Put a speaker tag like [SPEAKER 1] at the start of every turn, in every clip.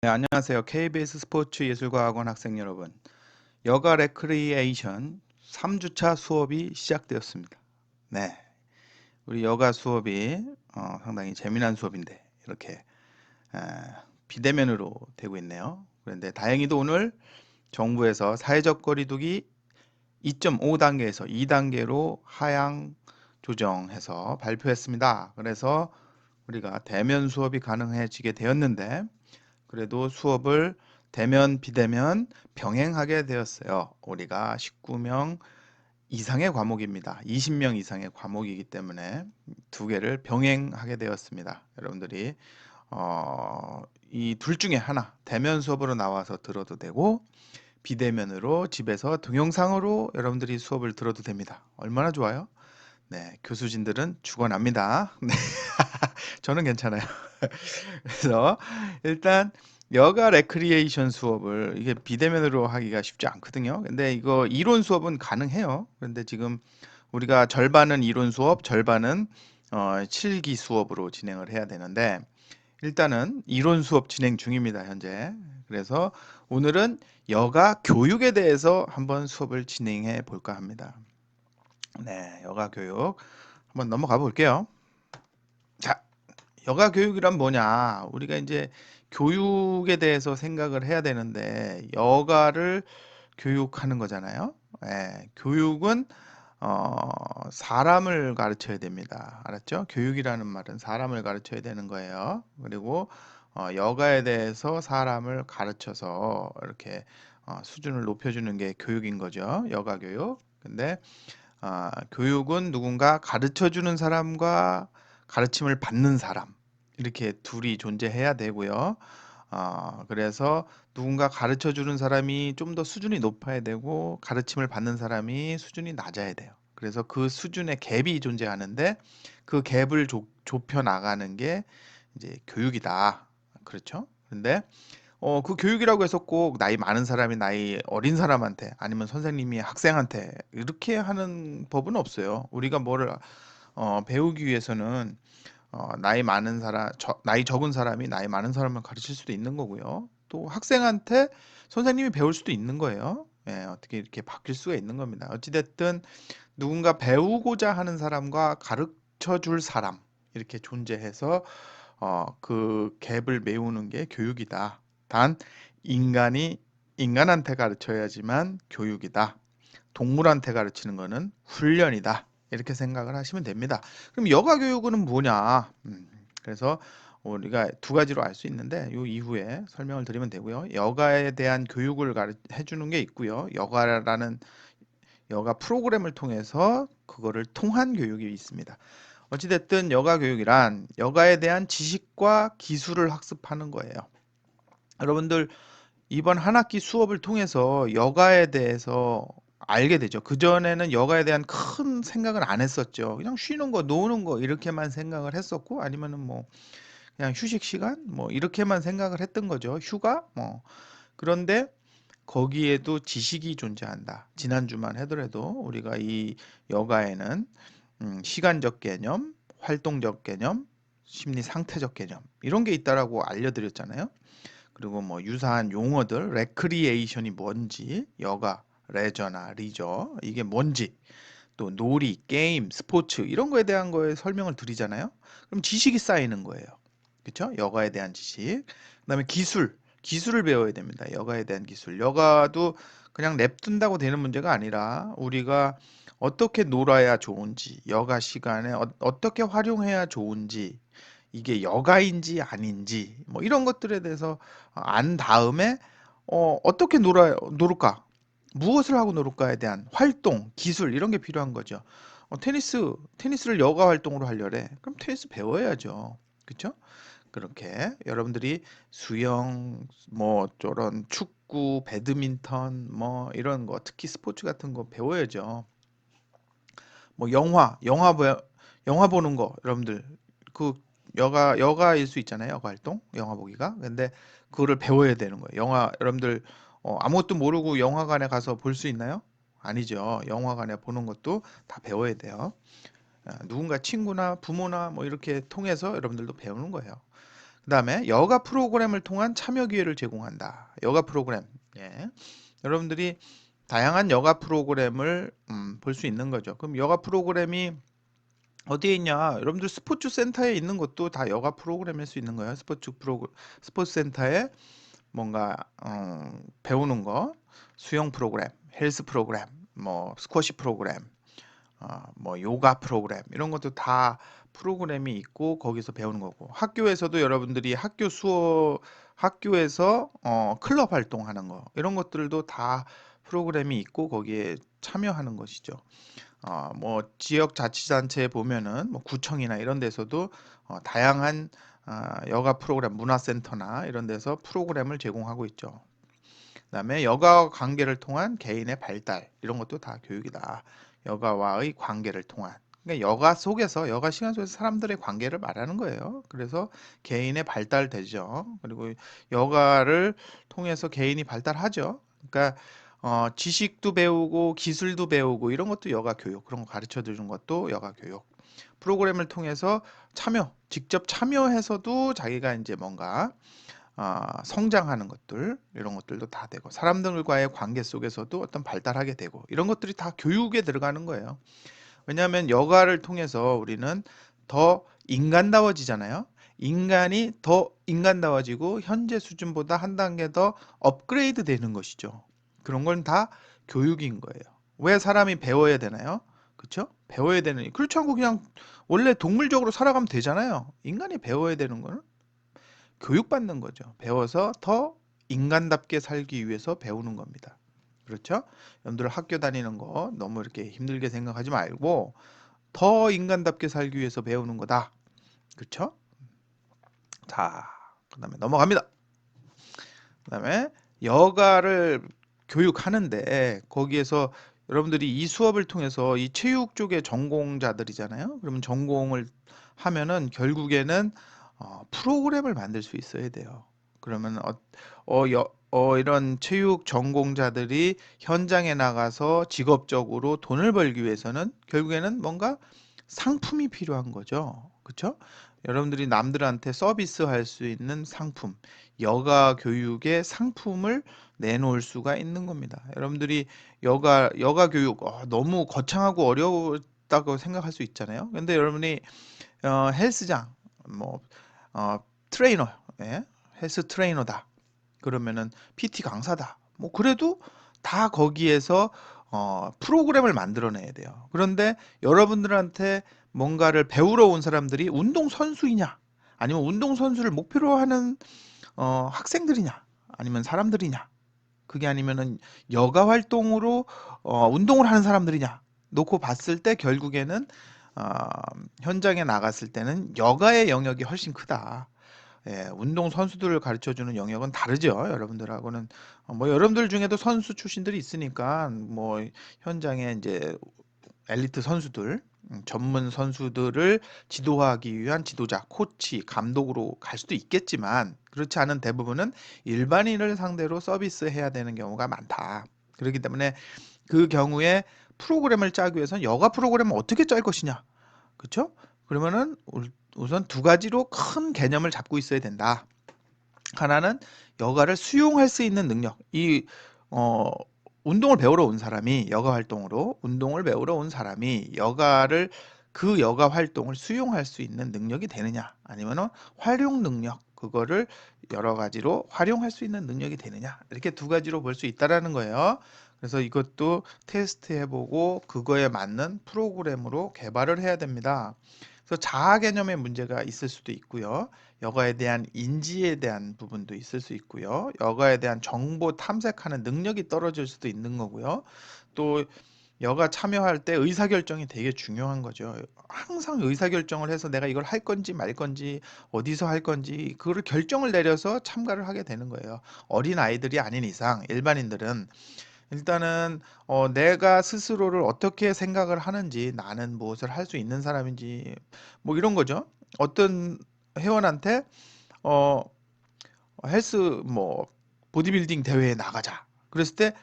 [SPEAKER 1] 네, 안녕하세요. KBS 스포츠 예술과학원 학생 여러분. 여가 레크리에이션 3주차 수업이 시작되었습니다. 네, 우리 여가 수업이 상당히 재미난 수업인데 이렇게 비대면으로 되고 있네요. 그런데 다행히도 오늘 정부에서 사회적 거리두기 2.5단계에서 2단계로 하향 조정해서 발표했습니다. 그래서 우리가 대면 수업이 가능해지게 되었는데 그래도 수업을 대면, 비대면 병행하게 되었어요. 우리가 19명 이상의 과목입니다. 20명 이상의 과목이기 때문에 두 개를 병행하게 되었습니다. 여러분들이 이 둘 중에 하나 대면 수업으로 나와서 들어도 되고 비대면으로 집에서 동영상으로 여러분들이 수업을 들어도 됩니다. 얼마나 좋아요? 네, 교수진들은 죽어납니다. 네, 저는 괜찮아요. 그래서 일단 여가 레크리에이션 수업을 이게 비대면으로 하기가 쉽지 않거든요. 근데 이거 이론 수업은 가능해요. 그런데 지금 우리가 절반은 이론 수업, 절반은 실기 수업으로 진행을 해야 되는데 일단은 이론 수업 진행 중입니다, 현재. 그래서 오늘은 여가 교육에 대해서 한번 수업을 진행해 볼까 합니다. 네, 여가 교육 한번 넘어가 볼게요. 자, 여가 교육이란 뭐냐? 우리가 이제 교육에 대해서 생각을 해야 되는데 여가를 교육하는 거잖아요. 예, 교육은 사람을 가르쳐야 됩니다. 알았죠? 교육이라는 말은 사람을 가르쳐야 되는 거예요. 그리고 여가에 대해서 사람을 가르쳐서 이렇게 수준을 높여주는 게 교육인 거죠. 여가 교육. 근데 교육은 누군가 가르쳐주는 사람과 가르침을 받는 사람 이렇게 둘이 존재해야 되고요. 그래서 누군가 가르쳐주는 사람이 좀 더 수준이 높아야 되고 가르침을 받는 사람이 수준이 낮아야 돼요. 그래서 그 수준의 갭이 존재하는데 그 갭을 좁혀 나가는 게 이제 교육이다. 그렇죠? 근데 그 교육이라고 해서 꼭 나이 많은 사람이 나이 어린 사람한테 아니면 선생님이 학생한테 이렇게 하는 법은 없어요. 우리가 뭐를 배우기 위해서는 나이 많은 사람, 나이 적은 사람이 나이 많은 사람을 가르칠 수도 있는 거고요. 또 학생한테 선생님이 배울 수도 있는 거예요. 예, 어떻게 이렇게 바뀔 수가 있는 겁니다. 어찌됐든 누군가 배우고자 하는 사람과 가르쳐 줄 사람 이렇게 존재해서 그 갭을 메우는 게 교육이다. 단 인간이 인간한테 가르쳐야지만 교육이다. 동물한테 가르치는 거는 훈련이다. 이렇게 생각을 하시면 됩니다. 그럼 여가 교육은 뭐냐? 그래서 우리가 두 가지로 알 수 있는데 이 이후에 설명을 드리면 되고요. 여가에 대한 교육을 해주는 게 있고요. 여가 프로그램을 통해서 그거를 통한 교육이 있습니다. 어찌됐든 여가 교육이란 여가에 대한 지식과 기술을 학습하는 거예요. 여러분들 이번 한 학기 수업을 통해서 여가에 대해서 알게 되죠. 그전에는 여가에 대한 큰 생각을 안 했었죠. 그냥 쉬는 거, 노는 거 이렇게만 생각을 했었고 아니면은 뭐 그냥 휴식 시간 뭐 이렇게만 생각을 했던 거죠. 휴가 뭐. 그런데 거기에도 지식이 존재한다. 지난주만 하더라도 우리가 이 여가에는 시간적 개념, 활동적 개념, 심리 상태적 개념 이런 게 있다라고 알려드렸잖아요. 그리고 뭐 유사한 용어들, 레크리에이션이 뭔지, 여가, 레저나 리저 이게 뭔지, 또 놀이, 게임, 스포츠 이런 거에 대한 거에 설명을 드리잖아요. 그럼 지식이 쌓이는 거예요. 그렇죠? 여가에 대한 지식. 그다음에 기술을 배워야 됩니다. 여가에 대한 기술. 여가도 그냥 냅둔다고 되는 문제가 아니라 우리가 어떻게 놀아야 좋은지, 여가 시간에 어떻게 활용해야 좋은지, 이게 여가인지 아닌지, 뭐 이런 것들에 대해서 안 다음에 어떻게 놀을까? 무엇을 하고 놀을까에 대한 활동, 기술 이런 게 필요한 거죠. 테니스를 여가 활동으로 하려래. 그럼 테니스 배워야죠. 그렇죠? 그렇게 여러분들이 수영, 뭐 저런 축구, 배드민턴, 뭐 이런 거 특히 스포츠 같은 거 배워야죠. 뭐 영화 보는 거 여러분들 그 여가일 수 있잖아요. 여가 활동, 영화 보기가. 근데 그거를 배워야 되는 거예요. 영화 여러분들 아무것도 모르고 영화관에 가서 볼 수 있나요? 아니죠. 영화관에 보는 것도 다 배워야 돼요. 누군가 친구나 부모나 뭐 이렇게 통해서 여러분들도 배우는 거예요. 그 다음에 여가 프로그램을 통한 참여 기회를 제공한다. 여가 프로그램. 예. 여러분들이 다양한 여가 프로그램을 볼 수 있는 거죠. 그럼 여가 프로그램이 어디에 있냐? 여러분들 스포츠 센터에 있는 것도 다 여가 프로그램일 수 있는 거예요. 스포츠 센터에 뭔가 배우는 거, 수영 프로그램, 헬스 프로그램, 뭐 스쿼시 프로그램, 뭐 요가 프로그램 이런 것도 다 프로그램이 있고 거기서 배우는 거고 학교에서도 여러분들이 학교에서 클럽 활동하는 거 이런 것들도 다 프로그램이 있고 거기에 참여하는 것이죠. 뭐 지역 자치단체에 보면은 뭐 구청이나 이런 데서도 다양한 여가 프로그램 문화센터나 이런 데서 프로그램을 제공하고 있죠. 그다음에 여가와 관계를 통한 개인의 발달 이런 것도 다 교육이다. 여가와의 관계를 통한 그러니까 여가 시간 속에서 사람들의 관계를 말하는 거예요. 그래서 개인의 발달되죠. 그리고 여가를 통해서 개인이 발달하죠. 그러니까 지식도 배우고 기술도 배우고 이런 것도 여가 교육 그런 거 가르쳐 주는 것도 여가 교육. 프로그램을 통해서 직접 참여해서도 자기가 이제 뭔가 성장하는 것들 이런 것들도 다 되고 사람들과의 관계 속에서도 어떤 발달하게 되고 이런 것들이 다 교육에 들어가는 거예요. 왜냐하면 여가를 통해서 우리는 더 인간다워지잖아요. 인간이 더 인간다워지고 현재 수준보다 한 단계 더 업그레이드 되는 것이죠. 그런 건 다 교육인 거예요. 왜 사람이 배워야 되나요? 그렇죠? 배워야 되는 그렇지 않고 그냥 원래 동물적으로 살아가면 되잖아요. 인간이 배워야 되는 거는 교육받는 거죠. 배워서 더 인간답게 살기 위해서 배우는 겁니다. 그렇죠? 여러분들 학교 다니는 거 너무 이렇게 힘들게 생각하지 말고 더 인간답게 살기 위해서 배우는 거다. 그렇죠? 자, 그다음에 넘어갑니다. 그다음에 여가를 교육하는데 거기에서 여러분들이 이 수업을 통해서 이 체육 쪽의 전공자들이잖아요. 그러면 전공을 하면은 결국에는 프로그램을 만들 수 있어야 돼요. 그러면 이런 체육 전공자들이 현장에 나가서 직업적으로 돈을 벌기 위해서는 결국에는 뭔가 상품이 필요한 거죠. 그렇죠? 여러분들이 남들한테 서비스할 수 있는 상품, 여가 교육의 상품을 내놓을 수가 있는 겁니다. 여러분들이 여가 교육 너무 거창하고 어려웠다고 생각할 수 있잖아요. 근데 여러분이 헬스장 뭐 트레이너, 예? 헬스 트레이너다. 그러면은 PT 강사다. 뭐 그래도 다 거기에서 프로그램을 만들어내야 돼요. 그런데 여러분들한테 뭔가를 배우러 온 사람들이 운동 선수이냐, 아니면 운동 선수를 목표로 하는 학생들이냐, 아니면 사람들이냐, 그게 아니면은 여가 활동으로 운동을 하는 사람들이냐 놓고 봤을 때 결국에는 어, 현장에 나갔을 때는 여가의 영역이 훨씬 크다. 예, 운동 선수들을 가르쳐 주는 영역은 다르죠. 여러분들하고는 뭐 여러분들 중에도 선수 출신들이 있으니까 뭐 현장에 이제 엘리트 선수들, 전문 선수들을 지도하기 위한 지도자, 코치, 감독으로 갈 수도 있겠지만 그렇지 않은 대부분은 일반인을 상대로 서비스해야 되는 경우가 많다. 그렇기 때문에 그 경우에 프로그램을 짜기 위해서는 여가 프로그램을 어떻게 짤 것이냐. 그렇죠? 그러면은 우선 두 가지로 큰 개념을 잡고 있어야 된다. 하나는 여가를 수용할 수 있는 능력. 어, 운동을 배우러 온 사람이 여가 활동으로 운동을 배우러 온 사람이 그 여가 활동을 수용할 수 있는 능력이 되느냐, 아니면은 활용 능력, 그거를 여러 가지로 활용할 수 있는 능력이 되느냐, 이렇게 두 가지로 볼 수 있다라는 거예요. 그래서 이것도 테스트해보고 그거에 맞는 프로그램으로 개발을 해야 됩니다. 그래서 자아 개념의 문제가 있을 수도 있고요. 여가에 대한 인지에 대한 부분도 있을 수 있고요. 여가에 대한 정보 탐색하는 능력이 떨어질 수도 있는 거고요. 또 여가 참여할 때 의사결정이 되게 중요한 거죠. 항상 의사결정을 해서 내가 이걸 할 건지 말 건지 어디서 할 건지 그거를 결정을 내려서 참가를 하게 되는 거예요. 어린 아이들이 아닌 이상 일반인들은 일단은 내가 스스로를 어떻게 생각을 하는지, 나는 무엇을 할 수 있는 사람인지, 뭐 이런 거죠. 어떤 회원한테 어, 헬스 뭐 보디빌딩 대회에 나가자. 그랬을 때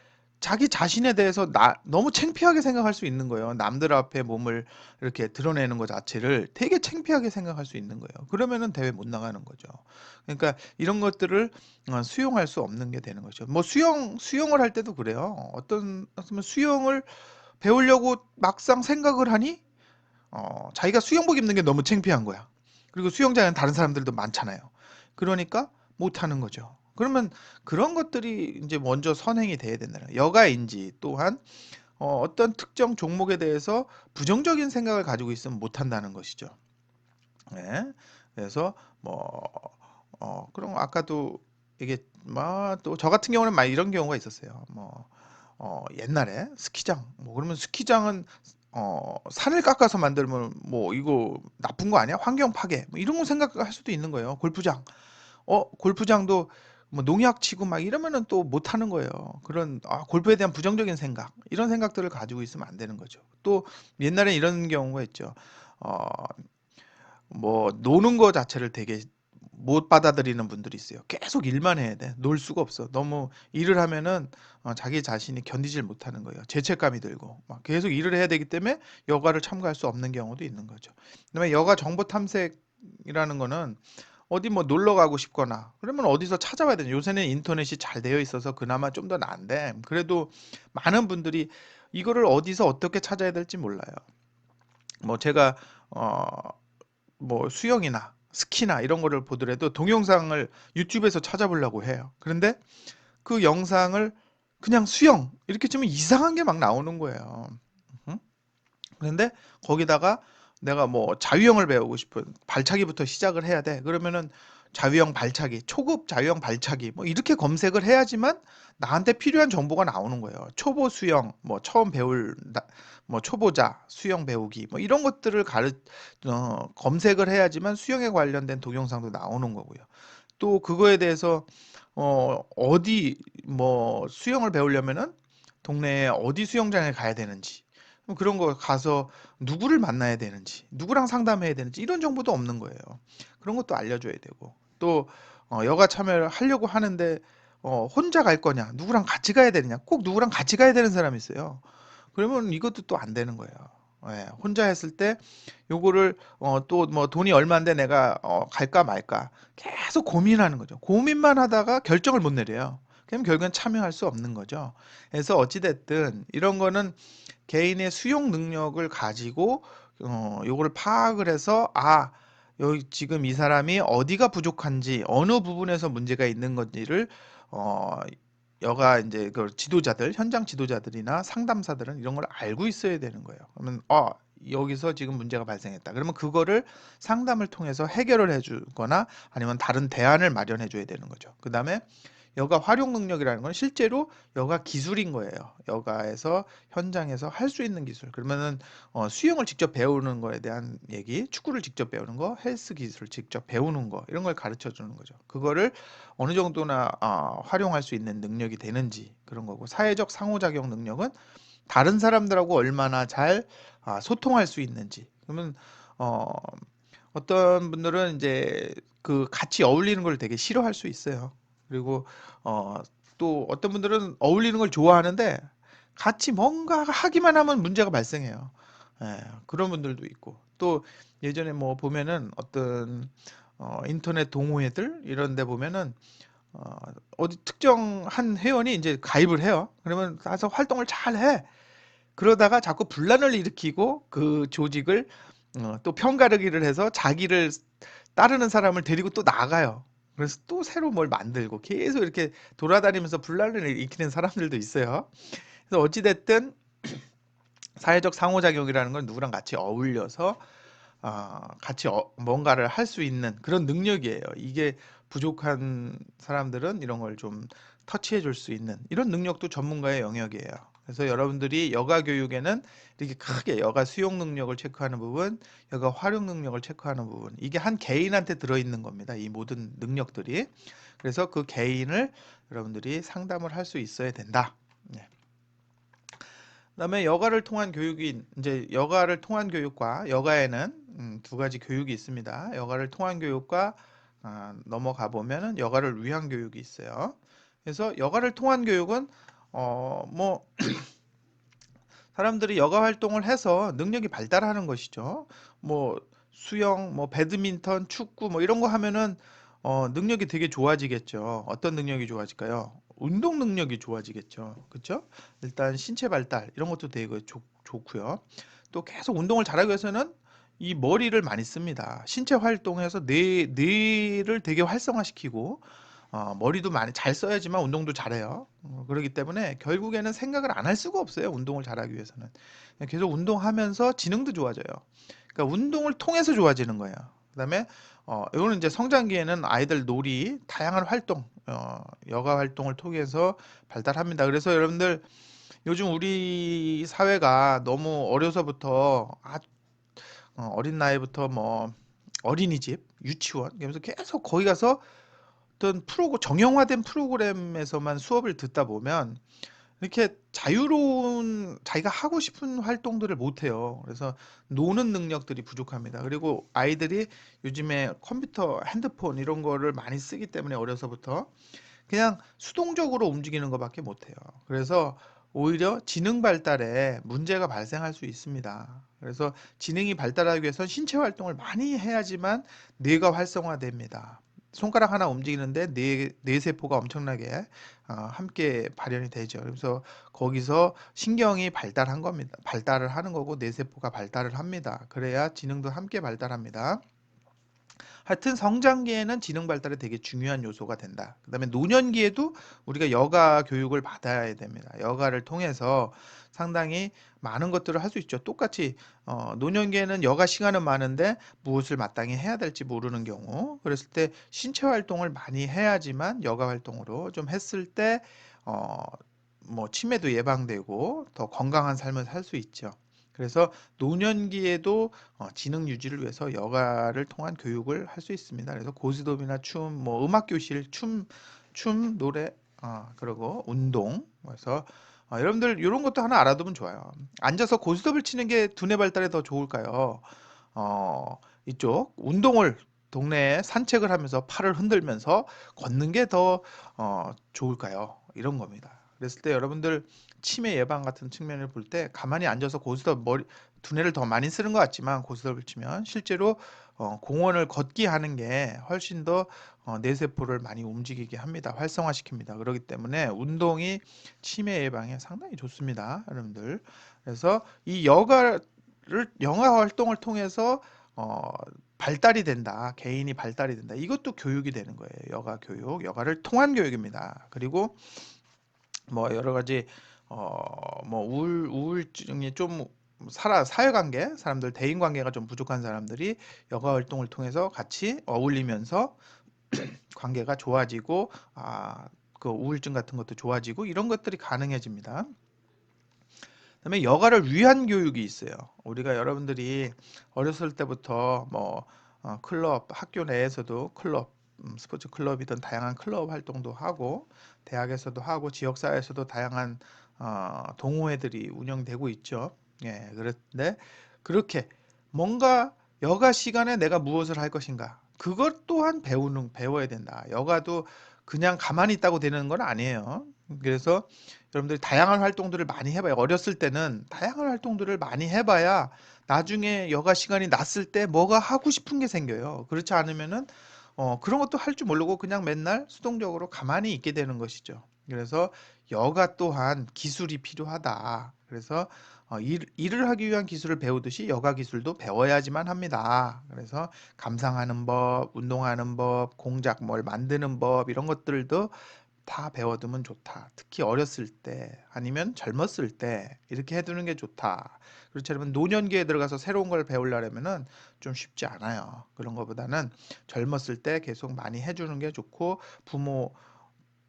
[SPEAKER 1] 자기 자신에 대해서 너무 창피하게 생각할 수 있는 거예요. 남들 앞에 몸을 이렇게 드러내는 것 자체를 되게 창피하게 생각할 수 있는 거예요. 그러면은 대회 못 나가는 거죠. 그러니까 이런 것들을 수용할 수 없는 게 되는 거죠. 뭐 수영을 할 때도 그래요. 어떤 수영을 배우려고 막상 생각을 하니 자기가 수영복 입는 게 너무 창피한 거야. 그리고 수영장에는 다른 사람들도 많잖아요. 그러니까 못 하는 거죠. 그러면 그런 것들이 이제 먼저 선행이 돼야 된다는 거예요. 여가인지 또한 어떤 특정 종목에 대해서 부정적인 생각을 가지고 있으면 못 한다는 것이죠. 네. 그래서 뭐 그럼 아까도 이게 또 저 같은 경우는 막 이런 경우가 있었어요. 뭐 옛날에 스키장 뭐 그러면 스키장은 산을 깎아서 만들면 뭐 이거 나쁜 거 아니야? 환경 파괴 뭐 이런 거 생각할 수도 있는 거예요. 골프장 골프장도 뭐 농약 치고 막 이러면은 또 못 하는 거예요. 그런 골프에 대한 부정적인 생각 이런 생각들을 가지고 있으면 안 되는 거죠. 또 옛날에 이런 경우가 있죠. 어, 뭐 노는 거 자체를 되게 못 받아들이는 분들이 있어요. 계속 일만 해야 돼. 놀 수가 없어. 너무 일을 하면은 자기 자신이 견디질 못하는 거예요. 죄책감이 들고 막 계속 일을 해야 되기 때문에 여가를 참가할 수 없는 경우도 있는 거죠. 그다음에 여가 정보 탐색이라는 거는 어디 뭐 놀러 가고 싶거나 그러면 어디서 찾아봐야 되죠. 요새는 인터넷이 잘 되어 있어서 그나마 좀 더 나은데 그래도 많은 분들이 이거를 어디서 어떻게 찾아야 될지 몰라요. 뭐 제가 어 뭐 수영이나 스키나 이런 거를 보더라도 동영상을 유튜브에서 찾아보려고 해요. 그런데 그 영상을 그냥 수영 이렇게 치면 이상한 게 막 나오는 거예요. 응? 그런데 거기다가 내가 뭐 자유형을 배우고 싶은 발차기부터 시작을 해야 돼. 그러면은 자유형 발차기, 초급 자유형 발차기 뭐 이렇게 검색을 해야지만 나한테 필요한 정보가 나오는 거예요. 초보 수영, 뭐 처음 배울 뭐 초보자 수영 배우기 뭐 이런 것들을 검색을 해야지만 수영에 관련된 동영상도 나오는 거고요. 또 그거에 대해서 어디 뭐 수영을 배우려면은 동네에 어디 수영장에 가야 되는지 그런 거 가서 누구를 만나야 되는지 누구랑 상담해야 되는지 이런 정보도 없는 거예요. 그런 것도 알려줘야 되고 또 여가 참여를 하려고 하는데 혼자 갈 거냐 누구랑 같이 가야 되느냐 꼭 누구랑 같이 가야 되는 사람이 있어요. 그러면 이것도 또 안 되는 거예요. 예, 혼자 했을 때 요거를 또 뭐 돈이 얼마인데 내가 갈까 말까 계속 고민하는 거죠. 고민만 하다가 결정을 못 내려요. 그럼 결국엔 참여할 수 없는 거죠. 그래서 어찌 됐든 이런 거는 개인의 수용 능력을 가지고 요거를 파악을 해서 여기 지금 이 사람이 어디가 부족한지 어느 부분에서 문제가 있는 건지를 어 여가 이제 그 지도자들 현장 지도자들이나 상담사들은 이런 걸 알고 있어야 되는 거예요. 그러면 여기서 지금 문제가 발생했다. 그러면 그거를 상담을 통해서 해결을 해주거나 아니면 다른 대안을 마련해 줘야 되는 거죠. 그 다음에 여가 활용 능력이라는 건 실제로 여가 기술인 거예요. 여가에서 현장에서 할 수 있는 기술. 그러면은 수영을 직접 배우는 거에 대한 얘기, 축구를 직접 배우는 거, 헬스 기술을 직접 배우는 거 이런 걸 가르쳐 주는 거죠. 그거를 어느 정도나 활용할 수 있는 능력이 되는지 그런 거고 사회적 상호작용 능력은 다른 사람들하고 얼마나 잘 소통할 수 있는지. 그러면 어, 어떤 분들은 이제 그 같이 어울리는 걸 되게 싫어할 수 있어요. 그리고 어, 또 어떤 분들은 어울리는 걸 좋아하는데 같이 뭔가 하기만 하면 문제가 발생해요. 예, 그런 분들도 있고 또 예전에 뭐 보면은 어떤 인터넷 동호회들 이런 데 보면은 어디 특정한 회원이 이제 가입을 해요. 그러면 가서 활동을 잘 해. 그러다가 자꾸 분란을 일으키고 그 조직을 또 편가르기를 해서 자기를 따르는 사람을 데리고 또 나가요. 그래서 또 새로 뭘 만들고 계속 이렇게 돌아다니면서 분란을 일으키는 사람들도 있어요. 그래서 어찌됐든 사회적 상호작용이라는 건 누구랑 같이 어울려서 같이 뭔가를 할 수 있는 그런 능력이에요. 이게 부족한 사람들은 이런 걸 좀 터치해 줄 수 있는 이런 능력도 전문가의 영역이에요. 그래서 여러분들이 여가 교육에는 이렇게 크게 여가 수용 능력을 체크하는 부분, 여가 활용 능력을 체크하는 부분, 이게 한 개인한테 들어있는 겁니다. 이 모든 능력들이. 그래서 그 개인을 여러분들이 상담을 할 수 있어야 된다. 네. 그다음에 여가를 통한 교육이 이제 여가를 통한 교육과 여가에는 두 가지 교육이 있습니다. 여가를 통한 교육과 넘어가 보면은 여가를 위한 교육이 있어요. 그래서 여가를 통한 교육은 뭐 사람들이 여가 활동을 해서 능력이 발달하는 것이죠. 뭐 수영, 뭐 배드민턴, 축구 뭐 이런 거 하면은 능력이 되게 좋아지겠죠. 어떤 능력이 좋아질까요? 운동 능력이 좋아지겠죠. 그렇죠? 일단 신체 발달 이런 것도 되게 좋고요. 또 계속 운동을 잘하기 위해서는 이 머리를 많이 씁니다. 신체 활동해서 뇌를 되게 활성화시키고 머리도 많이 잘 써야지만 운동도 잘해요. 그렇기 때문에 결국에는 생각을 안 할 수가 없어요. 운동을 잘하기 위해서는. 계속 운동하면서 지능도 좋아져요. 그러니까 운동을 통해서 좋아지는 거예요. 그다음에 이거는 이제 성장기에는 아이들 놀이, 다양한 활동, 여가 활동을 통해서 발달합니다. 그래서 여러분들 요즘 우리 사회가 너무 어려서부터 어린 나이부터 뭐 어린이집, 유치원, 그러면서 계속 거기 가서 어떤 정형화된 프로그램에서만 수업을 듣다 보면 이렇게 자유로운 자기가 하고 싶은 활동들을 못 해요. 그래서 노는 능력들이 부족합니다. 그리고 아이들이 요즘에 컴퓨터, 핸드폰 이런 거를 많이 쓰기 때문에 어려서부터 그냥 수동적으로 움직이는 것밖에 못 해요. 그래서 오히려 지능 발달에 문제가 발생할 수 있습니다. 그래서 지능이 발달하기 위해서 신체 활동을 많이 해야지만 뇌가 활성화됩니다. 손가락 하나 움직이는데 뇌세포가 엄청나게 함께 발현이 되죠. 그래서 거기서 신경이 발달한 겁니다. 발달을 하는 거고 뇌세포가 발달을 합니다. 그래야 지능도 함께 발달합니다. 하여튼 성장기에는 지능 발달에 되게 중요한 요소가 된다. 그다음에 노년기에도 우리가 여가 교육을 받아야 됩니다. 여가를 통해서 상당히 많은 것들을 할 수 있죠. 똑같이 노년기에는 여가 시간은 많은데 무엇을 마땅히 해야 될지 모르는 경우, 그랬을 때 신체 활동을 많이 해야지만 여가 활동으로 좀 했을 때 뭐 치매도 예방되고 더 건강한 삶을 살 수 있죠. 그래서 노년기에도 지능 유지를 위해서 여가를 통한 교육을 할 수 있습니다. 그래서 고스톱이나 춤, 뭐 음악 교실, 노래, 그리고 운동. 그래서 여러분들 이런 것도 하나 알아두면 좋아요. 앉아서 고스톱을 치는 게 두뇌 발달에 더 좋을까요? 이쪽 운동을 동네에 산책을 하면서 팔을 흔들면서 걷는 게 더 좋을까요? 이런 겁니다. 그랬을 때 여러분들 치매 예방 같은 측면을 볼 때 가만히 앉아서 고스톱 두뇌를 더 많이 쓰는 것 같지만 고스톱을 치면 실제로 공원을 걷기 하는 게 훨씬 더 뇌세포를 많이 움직이게 합니다. 활성화시킵니다. 그렇기 때문에 운동이 치매 예방에 상당히 좋습니다. 여러분들. 그래서 이 영화 활동을 통해서 발달이 된다. 개인이 발달이 된다. 이것도 교육이 되는 거예요. 여가 교육, 여가를 통한 교육입니다. 그리고 뭐 여러 가지 뭐 우울증이 좀 사회관계, 사람들 대인관계가 좀 부족한 사람들이 여가 활동을 통해서 같이 어울리면서 관계가 좋아지고 그 우울증 같은 것도 좋아지고 이런 것들이 가능해집니다. 그다음에 여가를 위한 교육이 있어요. 우리가 여러분들이 어렸을 때부터 뭐 클럽, 학교 내에서도 클럽, 스포츠 클럽이든 다양한 클럽 활동도 하고 대학에서도 하고 지역사회에서도 다양한 동호회들이 운영되고 있죠. 예, 그런데 그렇게 뭔가 여가 시간에 내가 무엇을 할 것인가 그것 또한 배워야 된다. 여가도 그냥 가만히 있다고 되는 건 아니에요. 그래서 여러분들이 다양한 활동들을 많이 해봐요. 어렸을 때는 다양한 활동들을 많이 해봐야 나중에 여가 시간이 났을 때 뭐가 하고 싶은 게 생겨요. 그렇지 않으면은 그런 것도 할 줄 모르고 그냥 맨날 수동적으로 가만히 있게 되는 것이죠. 그래서 여가 또한 기술이 필요하다. 그래서 일을 하기 위한 기술을 배우듯이 여가 기술도 배워야지만 합니다. 그래서 감상하는 법, 운동하는 법, 공작 뭘 만드는 법 이런 것들도 다 배워두면 좋다. 특히 어렸을 때 아니면 젊었을 때 이렇게 해두는 게 좋다. 그렇지 않으면 노년기에 들어가서 새로운 걸 배우려면은 좀 쉽지 않아요. 그런 것보다는 젊었을 때 계속 많이 해주는 게 좋고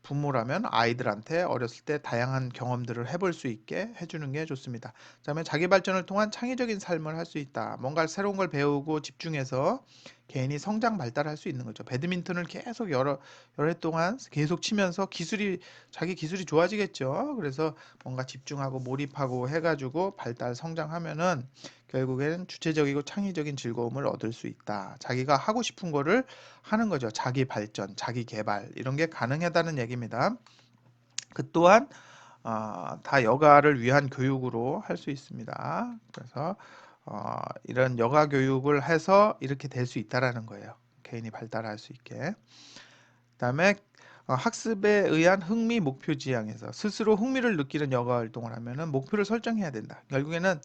[SPEAKER 1] 부모라면 아이들한테 어렸을 때 다양한 경험들을 해볼 수 있게 해주는 게 좋습니다. 그다음에 자기 발전을 통한 창의적인 삶을 할 수 있다. 뭔가 새로운 걸 배우고 집중해서 개인이 성장 발달할 수 있는 거죠. 배드민턴을 계속 여러 해 동안 계속 치면서 자기 기술이 좋아지겠죠. 그래서 뭔가 집중하고 몰입하고 해가지고 발달 성장하면은 결국에는 주체적이고 창의적인 즐거움을 얻을 수 있다. 자기가 하고 싶은 거를 하는 거죠. 자기 발전, 자기 개발 이런 게 가능하다는 얘기입니다. 그 또한 다 여가를 위한 교육으로 할 수 있습니다. 그래서 이런 여가 교육을 해서 이렇게 될 수 있다라는 거예요. 개인이 발달할 수 있게. 그다음에 학습에 의한 흥미 목표 지향에서 스스로 흥미를 느끼는 여가 활동을 하면은 목표를 설정해야 된다. 결국에는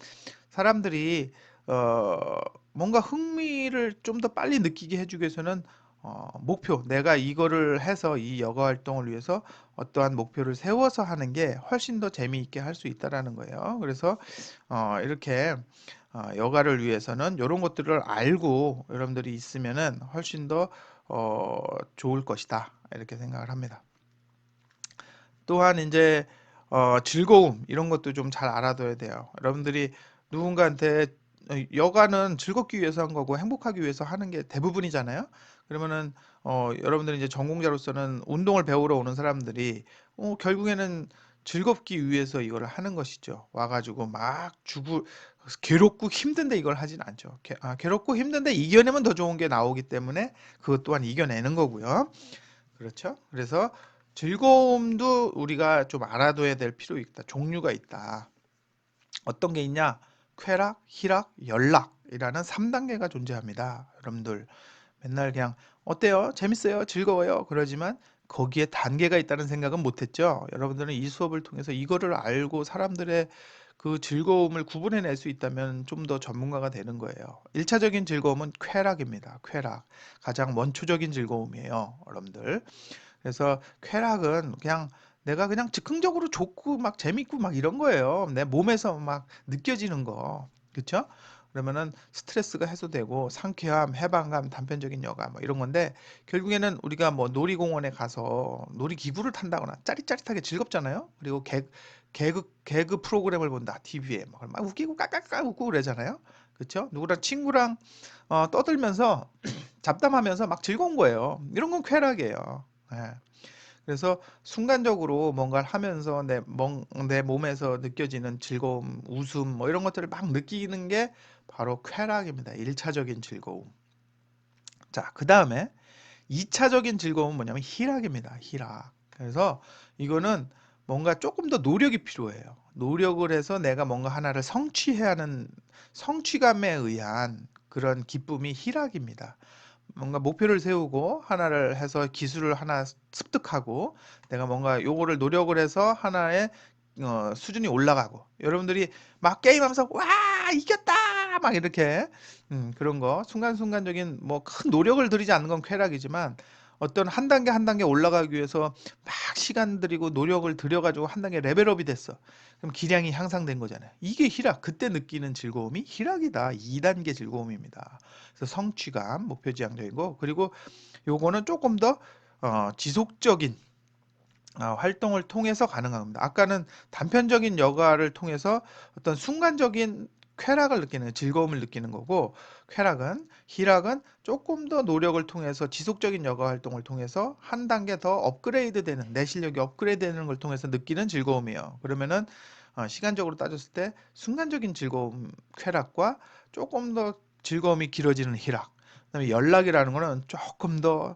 [SPEAKER 1] 사람들이 뭔가 흥미를 좀 더 빨리 느끼게 해주기 위해서는 목표, 내가 이거를 해서 이 여가 활동을 위해서 어떠한 목표를 세워서 하는 게 훨씬 더 재미있게 할 수 있다라는 거예요. 그래서 이렇게 여가를 위해서는 이런 것들을 알고 여러분들이 있으면은 훨씬 더 좋을 것이다. 이렇게 생각을 합니다. 또한 이제 즐거움 이런 것도 좀 잘 알아둬야 돼요. 여러분들이 누군가한테 여가는 즐겁기 위해서 한 거고 행복하기 위해서 하는 게 대부분이잖아요. 그러면은 여러분들이 이제 전공자로서는 운동을 배우러 오는 사람들이 결국에는 즐겁기 위해서 이거를 하는 것이죠. 와가지고 막 괴롭고 힘든데 이걸 하진 않죠. 괴롭고 힘든데 이겨내면 더 좋은 게 나오기 때문에 그것 또한 이겨내는 거고요. 그렇죠? 그래서 즐거움도 우리가 좀 알아둬야 될 필요 있다. 종류가 있다. 어떤 게 있냐? 쾌락, 희락, 연락이라는 3단계가 존재합니다. 여러분들 맨날 그냥 어때요? 재밌어요? 즐거워요? 그러지만 거기에 단계가 있다는 생각은 못했죠. 여러분들은 이 수업을 통해서 이거를 알고 사람들의 그 즐거움을 구분해낼 수 있다면 좀 더 전문가가 되는 거예요. 1차적인 즐거움은 쾌락입니다. 쾌락. 가장 원초적인 즐거움이에요. 여러분들. 그래서 쾌락은 그냥 내가 그냥 즉흥적으로 좋고 막 재밌고 막 이런 거예요. 내 몸에서 막 느껴지는 거. 그렇죠? 그러면은 스트레스가 해소되고 상쾌함, 해방감, 단편적인 여가 뭐 이런 건데 결국에는 우리가 뭐 놀이공원에 가서 놀이기구를 탄다거나 짜릿짜릿하게 즐겁잖아요. 그리고 개그 프로그램을 본다. TV에 막 웃기고 까까까 웃고 그러잖아요. 그렇죠? 누구랑 친구랑 떠들면서 잡담하면서 막 즐거운 거예요. 이런 건 쾌락이에요. 예. 그래서 순간적으로 뭔가를 하면서 내 몸에서 느껴지는 즐거움, 웃음 뭐 이런 것들을 막 느끼는 게 바로 쾌락입니다. 1차적인 즐거움. 자, 그 다음에 2차적인 즐거움은 뭐냐면 희락입니다. 희락. 그래서 이거는 뭔가 조금 더 노력이 필요해요. 노력을 해서 내가 뭔가 하나를 성취해야 하는 성취감에 의한 그런 기쁨이 희락입니다. 뭔가 목표를 세우고 하나를 해서 기술을 하나 습득하고 내가 뭔가 요거를 노력을 해서 하나의 수준이 올라가고 여러분들이 막 게임하면서 와 이겼다 막 이렇게 그런 거 순간순간적인 뭐 큰 노력을 들이지 않는 건 쾌락이지만 어떤 한 단계 한 단계 올라가기 위해서 막 시간 들이고 노력을 들여가지고 한 단계 레벨업이 됐어. 그럼 기량이 향상된 거잖아요. 이게 희락. 그때 느끼는 즐거움이 희락이다. 2단계 즐거움입니다. 그래서 성취감, 목표지향적이고 그리고 요거는 조금 더 지속적인 활동을 통해서 가능한 겁니다. 아까는 단편적인 여가를 통해서 어떤 순간적인 쾌락을 느끼는 즐거움을 느끼는 거고 쾌락은 희락은 조금 더 노력을 통해서 지속적인 여가 활동을 통해서 한 단계 더 업그레이드 되는 내 실력이 업그레이드 되는 걸 통해서 느끼는 즐거움이에요. 그러면은 시간적으로 따졌을 때 순간적인 즐거움 쾌락과 조금 더 즐거움이 길어지는 희락 그다음에 연락이라는 거는 조금 더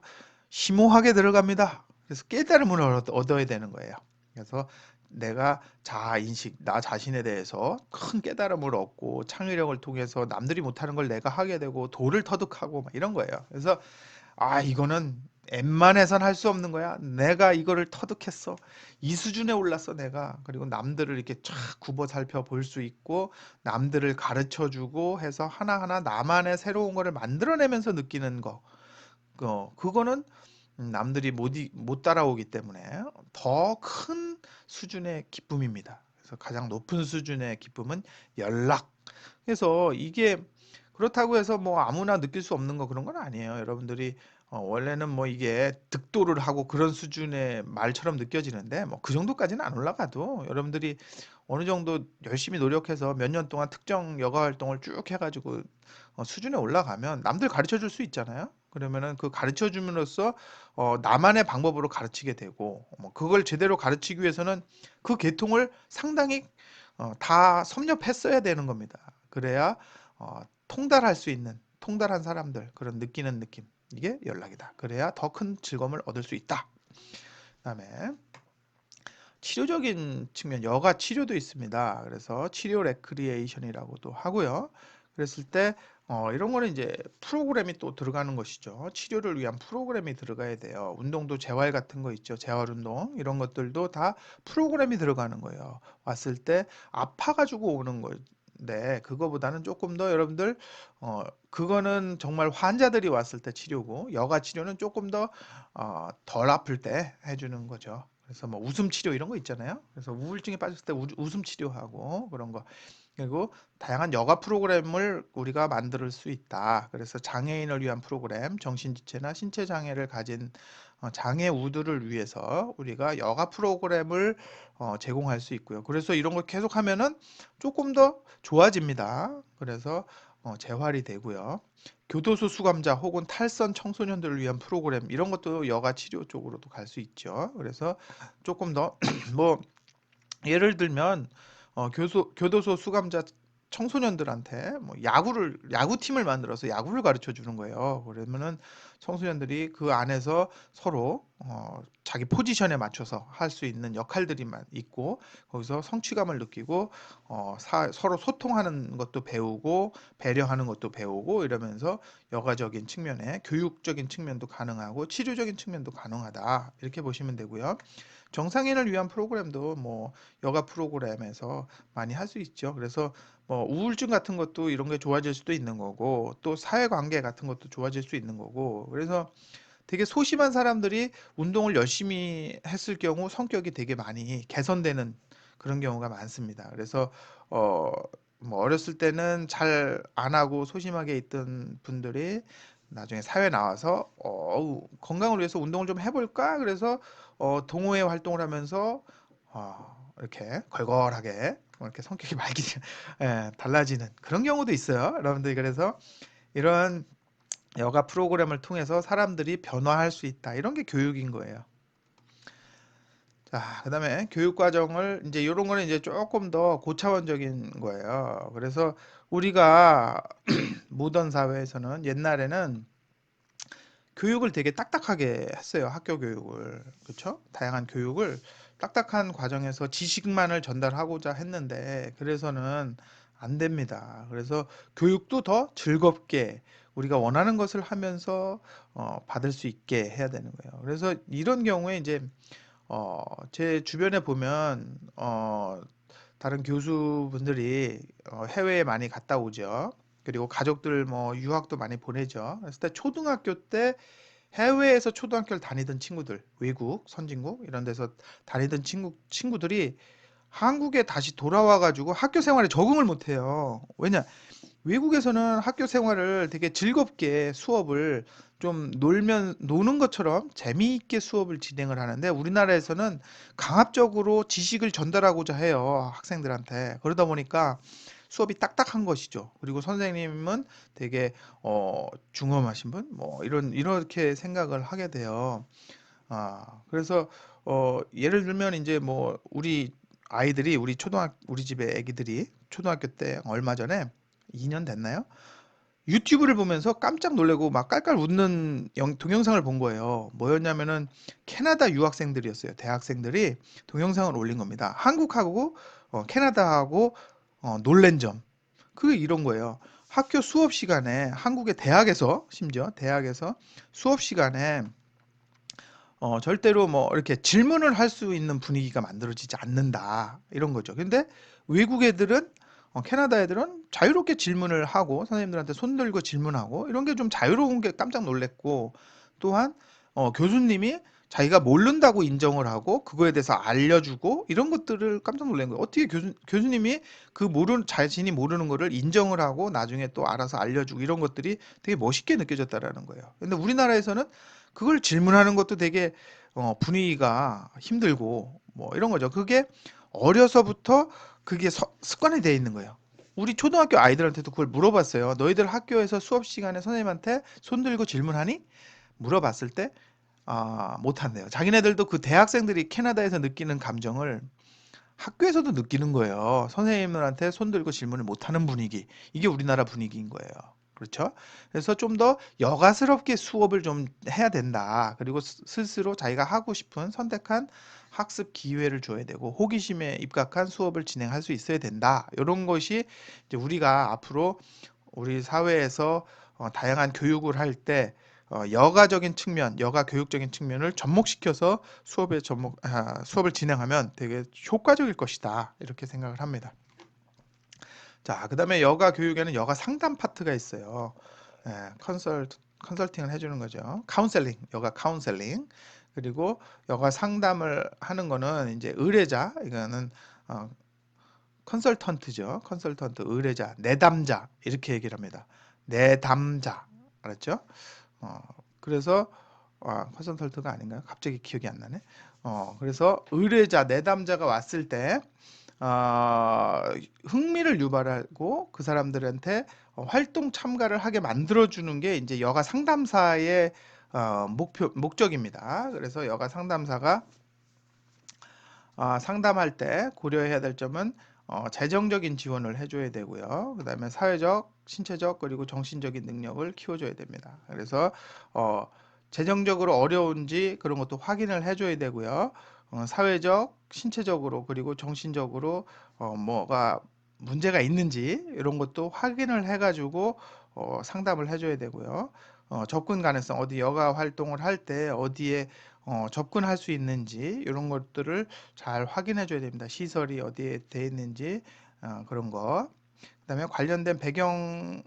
[SPEAKER 1] 심오하게 들어갑니다. 그래서 깨달음을 얻어야 되는 거예요. 그래서 내가 자아인식, 나 자신에 대해서 큰 깨달음을 얻고 창의력을 통해서 남들이 못하는 걸 내가 하게 되고 도를 터득하고 막 이런 거예요. 그래서 이거는 엠만 해선 할 수 없는 거야. 내가 이거를 터득했어. 이 수준에 올랐어, 내가. 그리고 남들을 이렇게 쫙 굽어 살펴 볼 수 있고 남들을 가르쳐 주고 해서 하나하나 나만의 새로운 거를 만들어내면서 느끼는 거. 그거는 남들이 못 따라오기 때문에 더 큰 수준의 기쁨입니다. 그래서 가장 높은 수준의 기쁨은 연락. 그래서 이게 그렇다고 해서 뭐 아무나 느낄 수 없는 거 그런 건 아니에요. 여러분들이 원래는 뭐 이게 득도를 하고 그런 수준의 말처럼 느껴지는데 뭐 그 정도까지는 안 올라가도 여러분들이 어느 정도 열심히 노력해서 몇 년 동안 특정 여가 활동을 쭉 해가지고 수준에 올라가면 남들 가르쳐 줄 수 있잖아요. 그러면은 그 가르쳐 줌으로써 나만의 방법으로 가르치게 되고 뭐 그걸 제대로 가르치기 위해서는 그 계통을 상당히 다 섭렵했어야 되는 겁니다. 그래야 통달할 수 있는 통달한 사람들 그런 느끼는 느낌 이게 연락이다. 그래야 더 큰 즐거움을 얻을 수 있다. 그다음에 치료적인 측면, 여가 치료도 있습니다. 그래서 치료 레크리에이션이라고도 하고요. 그랬을 때 이런 거는 이제 프로그램이 또 들어가는 것이죠. 치료를 위한 프로그램이 들어가야 돼요. 운동도 재활 같은 거 있죠. 재활 운동 이런 것들도 다 프로그램이 들어가는 거예요. 왔을 때 아파가지고 오는 건데 그거보다는 조금 더 여러분들 그거는 정말 환자들이 왔을 때 치료고 여가 치료는 조금 더 덜 아플 때 해주는 거죠. 그래서 뭐 웃음 치료 이런 거 있잖아요. 그래서 우울증에 빠졌을 때 웃음 치료하고 그런 거. 그리고 다양한 여가 프로그램을 우리가 만들 수 있다. 그래서 장애인을 위한 프로그램, 정신지체나 신체 장애를 가진 장애 우들을 위해서 우리가 여가 프로그램을 제공할 수 있고요. 그래서 이런 걸 계속 하면은 조금 더 좋아집니다. 그래서 재활이 되고요. 교도소 수감자 혹은 탈선 청소년들을 위한 프로그램 이런 것도 여가 치료 쪽으로도 갈 수 있죠. 그래서 조금 더 뭐 예를 들면 교도소 수감자 청소년들한테 뭐 야구팀을 만들어서 야구를 가르쳐 주는 거예요. 그러면은 청소년들이 그 안에서 서로 자기 포지션에 맞춰서 할 수 있는 역할들이 있고 거기서 성취감을 느끼고 서로 소통하는 것도 배우고 배려하는 것도 배우고 이러면서 여가적인 측면에 교육적인 측면도 가능하고 치료적인 측면도 가능하다 이렇게 보시면 되고요. 정상인을 위한 프로그램도 뭐 여가 프로그램에서 많이 할 수 있죠. 그래서 뭐 우울증 같은 것도 이런 게 좋아질 수도 있는 거고 또 사회관계 같은 것도 좋아질 수 있는 거고 그래서 되게 소심한 사람들이 운동을 열심히 했을 경우 성격이 되게 많이 개선되는 그런 경우가 많습니다. 그래서 어, 뭐 어렸을 때는 잘 안 하고 소심하게 있던 분들이 나중에 사회 나와서 건강을 위해서 운동을 좀 해볼까? 그래서 동호회 활동을 하면서 이렇게 걸걸하게 이렇게 성격이 맑이 달라지는 그런 경우도 있어요. 여러분들 그래서 이런 여가 프로그램을 통해서 사람들이 변화할 수 있다. 이런 게 교육인 거예요. 자, 그다음에 교육 과정을 이제 이런 거는 이제 조금 더 고차원적인 거예요. 그래서 우리가 모던 사회에서는 옛날에는 교육을 되게 딱딱하게 했어요. 학교 교육을. 그렇죠? 다양한 교육을 딱딱한 과정에서 지식만을 전달하고자 했는데 그래서는 안 됩니다. 그래서 교육도 더 즐겁게 우리가 원하는 것을 하면서 받을 수 있게 해야 되는 거예요. 그래서 이런 경우에 이제 제 주변에 보면 다른 교수분들이 해외에 많이 갔다 오죠. 그리고 가족들 뭐 유학도 많이 보내죠. 그랬을 때 초등학교 때 해외에서 초등학교를 다니던 친구들, 외국, 선진국 이런 데서 다니던 친구들이 한국에 다시 돌아와 가지고 학교 생활에 적응을 못 해요. 왜냐? 외국에서는 학교 생활을 되게 즐겁게 수업을 좀 노는 것처럼 재미있게 수업을 진행을 하는데 우리나라에서는 강압적으로 지식을 전달하고자 해요. 학생들한테. 그러다 보니까 수업이 딱딱한 것이죠. 그리고 선생님은 되게 중험하신 분, 뭐 이렇게 생각을 하게 돼요. 그래서 예를 들면 이제 뭐 우리 아이들이 우리 집에 애기들이 초등학교 때 얼마 전에 2년 됐나요? 유튜브를 보면서 깜짝 놀래고 막 깔깔 웃는 동영상을 본 거예요. 뭐였냐면은 캐나다 유학생들이었어요. 대학생들이 동영상을 올린 겁니다. 한국하고 캐나다하고 놀랜 점. 그게 이런 거예요. 학교 수업 시간에 한국의 대학에서 심지어 대학에서 수업 시간에 절대로 뭐 이렇게 질문을 할 수 있는 분위기가 만들어지지 않는다. 이런 거죠. 근데 외국 애들은 캐나다 애들은 자유롭게 질문을 하고 선생님들한테 손 들고 질문하고 이런 게 좀 자유로운 게 깜짝 놀랐고 또한 교수님이 자기가 모른다고 인정을 하고 그거에 대해서 알려주고 이런 것들을 깜짝 놀란 거예요. 어떻게 교수님이 자신이 모르는 거를 인정을 하고 나중에 또 알아서 알려주고 이런 것들이 되게 멋있게 느껴졌다라는 거예요. 근데 우리나라에서는 그걸 질문하는 것도 되게 분위기가 힘들고 뭐 이런 거죠. 그게 어려서부터 그게 습관이 돼 있는 거예요. 우리 초등학교 아이들한테도 그걸 물어봤어요. 너희들 학교에서 수업 시간에 선생님한테 손 들고 질문하니? 물어봤을 때 못한대요. 자기네들도 그 대학생들이 캐나다에서 느끼는 감정을 학교에서도 느끼는 거예요. 선생님들한테 손 들고 질문을 못하는 분위기. 이게 우리나라 분위기인 거예요. 그렇죠? 그래서 좀 더 여가스럽게 수업을 좀 해야 된다. 그리고 스스로 자기가 하고 싶은 선택한 학습 기회를 줘야 되고 호기심에 입각한 수업을 진행할 수 있어야 된다. 이런 것이 이제 우리가 앞으로 우리 사회에서 다양한 교육을 할 때 여가적인 측면, 여가 교육적인 측면을 접목시켜서 수업을 진행하면 되게 효과적일 것이다. 이렇게 생각을 합니다. 자, 그다음에 여가 교육에는 여가 상담 파트가 있어요. 컨설팅을 해주는 거죠. 카운셀링, 여가 카운셀링. 그리고 여가 상담을 하는 거는 이제 의뢰자, 이거는 어, 컨설턴트죠. 컨설턴트, 의뢰자, 내담자 이렇게 얘기를 합니다. 내담자, 알았죠? 어, 그래서 컨설턴트가 아닌가요? 갑자기 기억이 안 나네. 그래서 의뢰자, 내담자가 왔을 때 어, 흥미를 유발하고 그 사람들한테 활동 참가를 하게 만들어주는 게 이제 여가 상담사의 목적입니다. 그래서 여가 상담사가 상담할 때 고려해야 될 점은 재정적인 지원을 해줘야 되고요. 그 다음에 사회적, 신체적, 그리고 정신적인 능력을 키워줘야 됩니다. 그래서 재정적으로 어려운지 그런 것도 확인을 해줘야 되고요. 사회적, 신체적으로, 그리고 정신적으로 뭐가 문제가 있는지 이런 것도 확인을 해가지고 상담을 해줘야 되고요. 접근 가능성, 어디 여가 활동을 할 때 어디에 접근할 수 있는지 이런 것들을 잘 확인해 줘야 됩니다. 시설이 어디에 돼 있는지 그런 거. 그다음에 관련된 배경이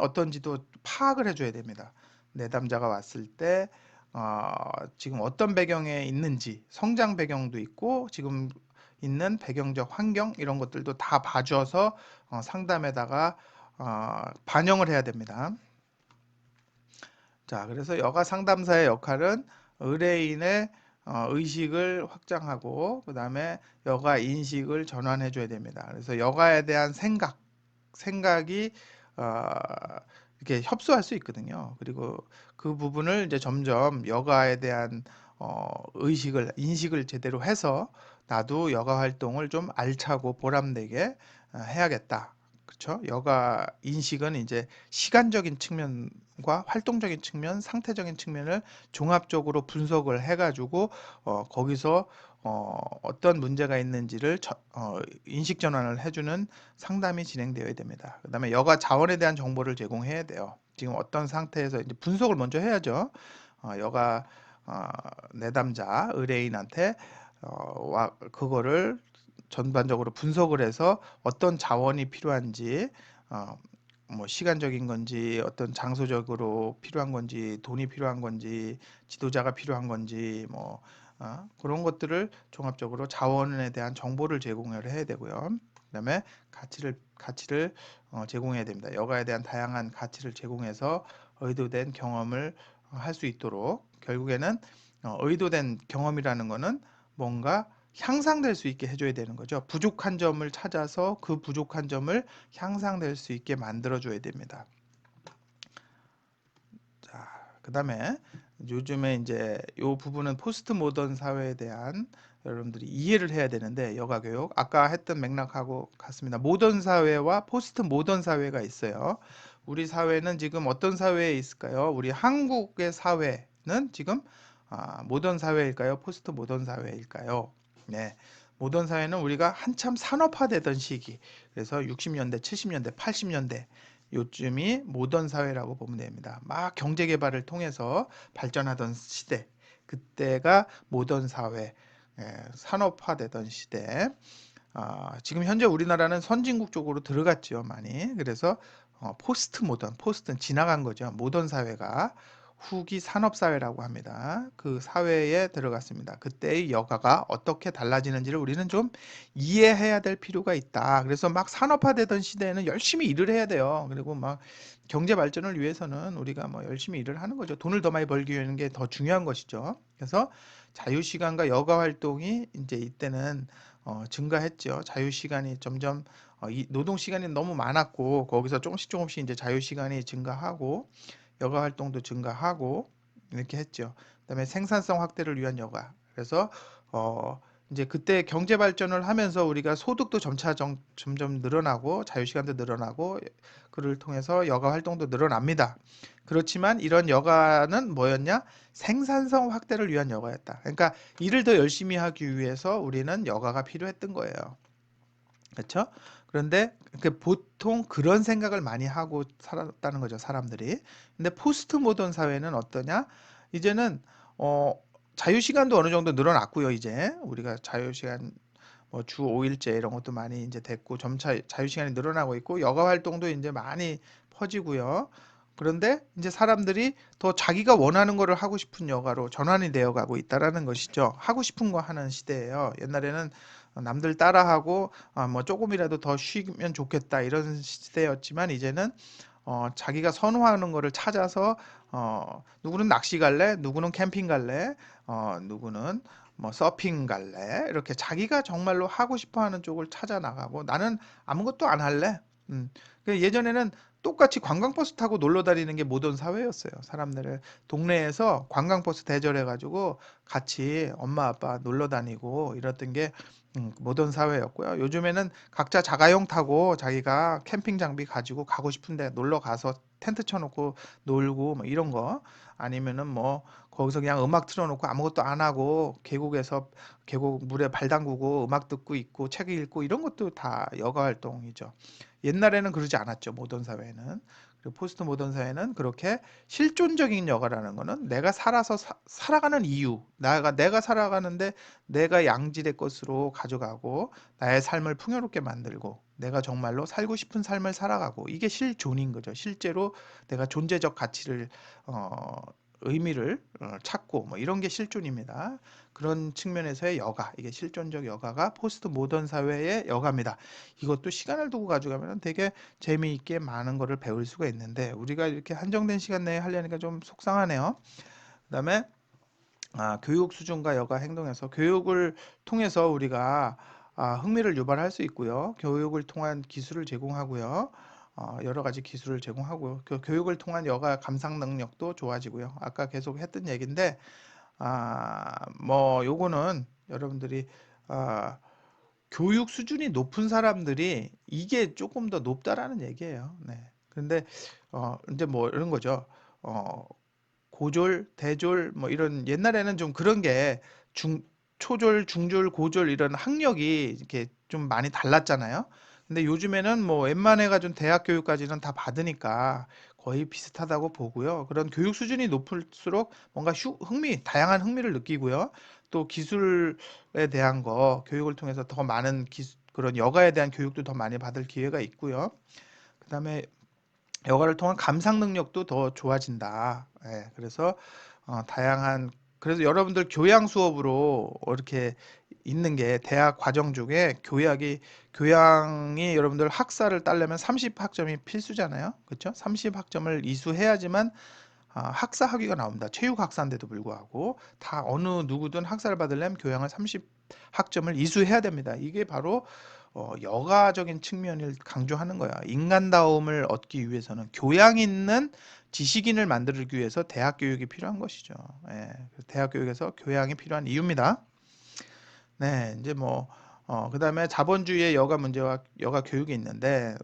[SPEAKER 1] 어떤지도 파악을 해줘야 됩니다. 내담자가 왔을 때 지금 어떤 배경에 있는지 성장 배경도 있고 지금 있는 배경적 환경 이런 것들도 다 봐줘서 상담에다가 반영을 해야 됩니다. 자, 그래서 여가 상담사의 역할은 의뢰인의 의식을 확장하고 그 다음에 여가 인식을 전환해 줘야 됩니다. 그래서 여가에 대한 생각이 어, 이렇게 협소할 수 있거든요. 그리고 그 부분을 이제 점점 여가에 대한 인식을 제대로 해서 나도 여가 활동을 좀 알차고 보람되게 해야겠다. 그렇죠? 여가 인식은 이제 시간적인 측면과 활동적인 측면, 상태적인 측면을 종합적으로 분석을 해가지고 거기서 어떤 문제가 있는지를 인식 전환을 해주는 상담이 진행되어야 됩니다. 그 다음에 여가 자원에 대한 정보를 제공해야 돼요. 지금 어떤 상태에서 이제 분석을 먼저 해야죠. 여가 내담자 의뢰인한테 그거를 전반적으로 분석을 해서 어떤 자원이 필요한지 뭐 시간적인 건지 어떤 장소적으로 필요한 건지 돈이 필요한 건지 지도자가 필요한 건지 뭐 그런 것들을 종합적으로 자원에 대한 정보를 제공을 해야 되고요. 그다음에 가치를 제공해야 됩니다. 여가에 대한 다양한 가치를 제공해서 의도된 경험을 할 수 있도록 결국에는 의도된 경험이라는 거는 뭔가 향상될 수 있게 해줘야 되는 거죠. 부족한 점을 찾아서 그 부족한 점을 향상될 수 있게 만들어줘야 됩니다. 자, 그 다음에 요즘에 이제 이 부분은 포스트 모던 사회에 대한 여러분들이 이해를 해야 되는데 여가교육 아까 했던 맥락하고 같습니다. 모던 사회와 포스트 모던 사회가 있어요. 우리 사회는 지금 어떤 사회에 있을까요? 우리 한국의 사회는 지금 모던 사회일까요? 포스트 모던 사회일까요? 네. 모던 사회는 우리가 한참 산업화되던 시기, 그래서 60년대, 70년대, 80년대 요즘이 모던 사회라고 보면 됩니다. 막 경제 개발을 통해서 발전하던 시대, 그때가 모던 사회, 산업화되던 시대. 지금 현재 우리나라는 선진국 쪽으로 들어갔죠, 많이. 그래서 포스트 모던, 포스트는 지나간 거죠. 모던 사회가 후기 산업사회라고 합니다. 그 사회에 들어갔습니다. 그때의 여가가 어떻게 달라지는지를 우리는 좀 이해해야 될 필요가 있다. 그래서 막 산업화되던 시대에는 열심히 일을 해야 돼요. 그리고 막 경제 발전을 위해서는 우리가 뭐 열심히 일을 하는 거죠. 돈을 더 많이 벌기 위한 게 더 중요한 것이죠. 그래서 자유시간과 여가 활동이 이제 이때는 증가했죠. 자유시간이 점점 이 노동시간이 너무 많았고 거기서 조금씩 이제 자유시간이 증가하고 여가 활동도 증가하고 이렇게 했죠. 그다음에 생산성 확대를 위한 여가. 그래서 이제 그때 경제 발전을 하면서 우리가 소득도 점점 늘어나고 자유시간도 늘어나고 그를 통해서 여가 활동도 늘어납니다. 그렇지만 이런 여가는 뭐였냐? 생산성 확대를 위한 여가였다. 그러니까 일을 더 열심히 하기 위해서 우리는 여가가 필요했던 거예요. 그렇죠? 그런데 보통 그런 생각을 많이 하고 살았다는 거죠, 사람들이. 근데 포스트 모던 사회는 어떠냐? 이제는 어, 자유시간도 어느 정도 늘어났고요, 이제. 우리가 자유시간 뭐 주 5일제 이런 것도 많이 이제 됐고 점차 자유시간이 늘어나고 있고 여가 활동도 이제 많이 퍼지고요. 그런데 이제 사람들이 더 자기가 원하는 거를 하고 싶은 여가로 전환이 되어 가고 있다라는 것이죠. 하고 싶은 거 하는 시대예요. 옛날에는 남들 따라하고 뭐 조금이라도 더 쉬면 좋겠다 이런 시대였지만 이제는 자기가 선호하는 거를 찾아서 누구는 낚시 갈래, 누구는 캠핑 갈래, 누구는 뭐 서핑 갈래 이렇게 자기가 정말로 하고 싶어 하는 쪽을 찾아 나가고 나는 아무것도 안 할래. 예전에는 똑같이 관광버스 타고 놀러 다니는 게 모던 사회였어요. 사람들을 동네에서 관광버스 대절해가지고 같이 엄마 아빠 놀러 다니고 이랬던 게 모던 사회였고요. 요즘에는 각자 자가용 타고 자기가 캠핑 장비 가지고 가고 싶은데 놀러 가서 텐트 쳐놓고 놀고 뭐 이런 거 아니면은 뭐 거기서 그냥 음악 틀어놓고 아무것도 안 하고 계곡에서 계곡 물에 발 담그고 음악 듣고 있고 책 읽고 이런 것도 다 여가 활동이죠. 옛날에는 그러지 않았죠. 모던 사회는. 그리고 포스트 모던 사회는 그렇게 실존적인 여가라는 거는 내가 살아서 살아가는 이유, 내가 살아가는데 내가 양질의 것으로 가져가고 나의 삶을 풍요롭게 만들고 내가 정말로 살고 싶은 삶을 살아가고 이게 실존인 거죠. 실제로 내가 존재적 가치를 어, 의미를 찾고 뭐 이런 게 실존입니다. 그런 측면에서의 여가, 이게 실존적 여가가 포스트 모던 사회의 여가입니다. 이것도 시간을 두고 가져가면 되게 재미있게 많은 거를 배울 수가 있는데 우리가 이렇게 한정된 시간 내에 하려니까 좀 속상하네요. 그다음에 교육 수준과 여가 행동에서 교육을 통해서 우리가 흥미를 유발할 수 있고요. 교육을 통한 기술을 제공하고요. 여러 가지 기술을 제공하고요. 그 교육을 통한 여가 감상 능력도 좋아지고요. 아까 계속 했던 얘기인데, 뭐 요거는 여러분들이 아, 교육 수준이 높은 사람들이 이게 조금 더 높다라는 얘기예요. 네. 근데 이제 뭐 이런 거죠. 어, 고졸, 대졸 뭐 이런 옛날에는 좀 그런 게 초졸, 중졸, 고졸 이런 학력이 이렇게 좀 많이 달랐잖아요. 근데 요즘에는 뭐 웬만해 가지고 대학 교육까지는 다 받으니까 거의 비슷하다고 보고요. 그런 교육 수준이 높을수록 뭔가 다양한 흥미를 느끼고요. 또 기술에 대한 거 교육을 통해서 더 많은 그런 여가에 대한 교육도 더 많이 받을 기회가 있고요. 그다음에 여가를 통한 감상 능력도 더 좋아진다. 예, 그래서 다양한 그래서 여러분들 교양 수업으로 이렇게 있는 게 대학 과정 중에 교양이 여러분들 학사를 따려면 30학점이 필수잖아요. 그렇죠? 30학점을 이수해야지만 학사 학위가 나옵니다. 체육 학사인데도 불구하고 다 어느 누구든 학사를 받으려면 교양을 30학점을 이수해야 됩니다. 이게 바로 여가적인 측면을 강조하는 거야. 인간다움을 얻기 위해서는 교양 있는 지식인을 만들기 위해서 대학 교육이 필요한 것이죠. 예, 대학 교육에서 교양이 필요한 이유입니다. 네, 이제 뭐, 그 다음에 자본주의의 여가 문제와 여가 교육이 있는데,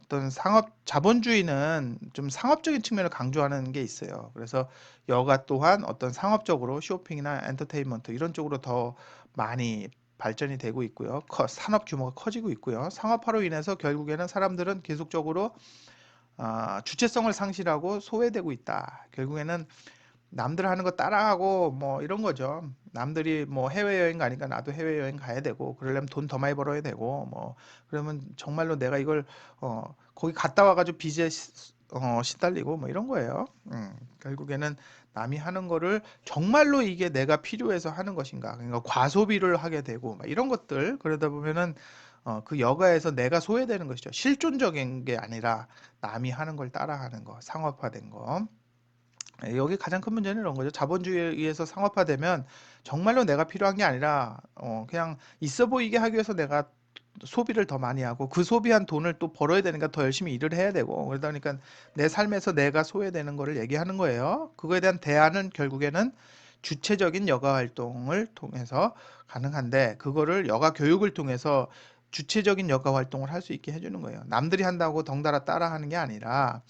[SPEAKER 1] 자본주의는 좀 상업적인 측면을 강조하는 게 있어요. 그래서 여가 또한 어떤 상업적으로 쇼핑이나 엔터테인먼트 이런 쪽으로 더 많이 발전이 되고 있고요. 산업 규모가 커지고 있고요. 상업화로 인해서 결국에는 사람들은 계속적으로 주체성을 상실하고 소외되고 있다. 결국에는 남들 하는 거 따라하고 뭐 이런 거죠. 남들이 뭐 해외여행 가니까 나도 해외여행 가야 되고 그러려면 돈 더 많이 벌어야 되고 뭐 그러면 정말로 내가 이걸 거기 갔다 와가지고 빚에 시달리고 뭐 이런 거예요. 결국에는 남이 하는 거를 정말로 이게 내가 필요해서 하는 것인가. 그러니까 과소비를 하게 되고 막 이런 것들 그러다 보면은 그 여가에서 내가 소외되는 것이죠. 실존적인 게 아니라 남이 하는 걸 따라하는 거, 상업화된 거. 여기 가장 큰 문제는 이런 거죠. 자본주의에 의해서 상업화되면 정말로 내가 필요한 게 아니라 그냥 있어 보이게 하기 위해서 내가 소비를 더 많이 하고 그 소비한 돈을 또 벌어야 되니까 더 열심히 일을 해야 되고 그러다 보니까 내 삶에서 내가 소외되는 거를 얘기하는 거예요. 그거에 대한 대안은 결국에는 주체적인 여가 활동을 통해서 가능한데 그거를 여가 교육을 통해서 주체적인 여가 활동을 할 수 있게 해주는 거예요. 남들이 한다고 덩달아 따라하는 게 아니라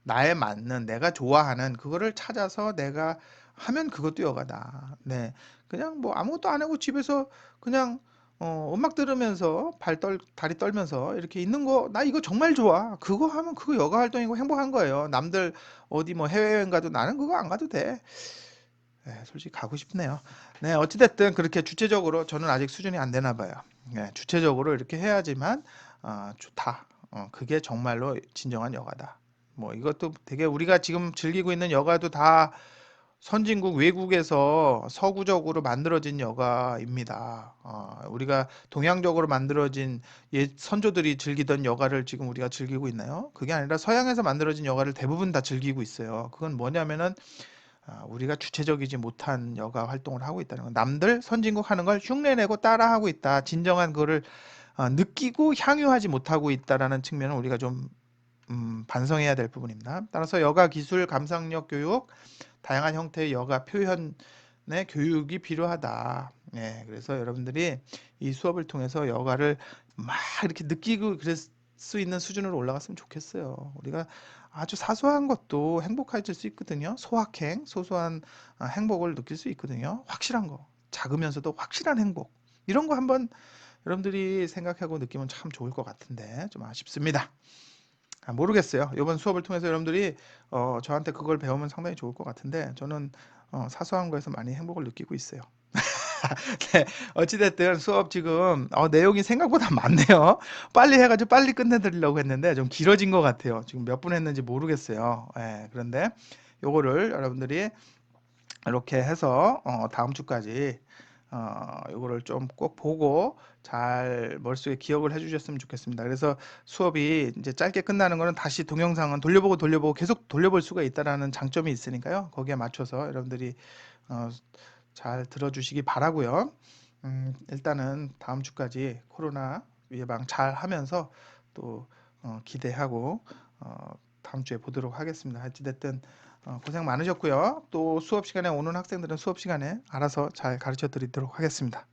[SPEAKER 1] 나에 맞는 내가 좋아하는 그거를 찾아서 내가 하면 그것도 여가다. 네. 그냥 뭐 아무것도 안 하고 집에서 그냥 음악 들으면서 다리 떨면서 이렇게 있는 거, 나 이거 정말 좋아. 그거 하면 그거 여가 활동이고 행복한 거예요. 남들 어디 뭐 해외여행 가도 나는 그거 안 가도 돼. 네, 솔직히 가고 싶네요. 네, 어찌됐든 그렇게 주체적으로 저는 아직 수준이 안 되나 봐요. 네, 주체적으로 이렇게 해야지만 좋다. 그게 정말로 진정한 여가다. 뭐 이것도 되게 우리가 지금 즐기고 있는 여가도 다 선진국 외국에서 서구적으로 만들어진 여가입니다. 우리가 동양적으로 만들어진 옛 선조들이 즐기던 여가를 지금 우리가 즐기고 있나요? 그게 아니라 서양에서 만들어진 여가를 대부분 다 즐기고 있어요. 그건 뭐냐면은 우리가 주체적이지 못한 여가 활동을 하고 있다는 거. 남들 선진국 하는 걸 흉내내고 따라하고 있다. 진정한 그거를 느끼고 향유하지 못하고 있다라는 측면은 우리가 좀 반성해야 될 부분입니다. 따라서 여가 기술 감상력 교육, 다양한 형태의 여가 표현의 교육이 필요하다. 예, 그래서 여러분들이 이 수업을 통해서 여가를 막 이렇게 느끼고 그럴 수 있는 수준으로 올라갔으면 좋겠어요. 우리가 아주 사소한 것도 행복해질 수 있거든요. 소확행, 소소한 행복을 느낄 수 있거든요. 확실한 거, 작으면서도 확실한 행복. 이런 거 한번 여러분들이 생각하고 느끼면 참 좋을 것 같은데 좀 아쉽습니다. 모르겠어요. 이번 수업을 통해서 여러분들이 저한테 그걸 배우면 상당히 좋을 것 같은데 저는 사소한 거에서 많이 행복을 느끼고 있어요. 네, 어찌됐든 수업 지금 내용이 생각보다 많네요. 빨리 해가지고 빨리 끝내드리려고 했는데 좀 길어진 것 같아요. 지금 몇 분 했는지 모르겠어요. 예, 그런데 요거를 여러분들이 이렇게 해서 다음 주까지 요거를 좀 꼭 보고 잘 머릿속에 기억을 해주셨으면 좋겠습니다. 그래서 수업이 이제 짧게 끝나는 거는 다시 동영상은 돌려보고 계속 돌려볼 수가 있다라는 장점이 있으니까요. 거기에 맞춰서 여러분들이 어, 잘 들어주시기 바라고요. 일단은 다음 주까지 코로나 예방 잘 하면서 또 기대하고 다음 주에 보도록 하겠습니다. 어찌됐든 고생 많으셨고요. 또 수업 시간에 오는 학생들은 수업 시간에 알아서 잘 가르쳐 드리도록 하겠습니다.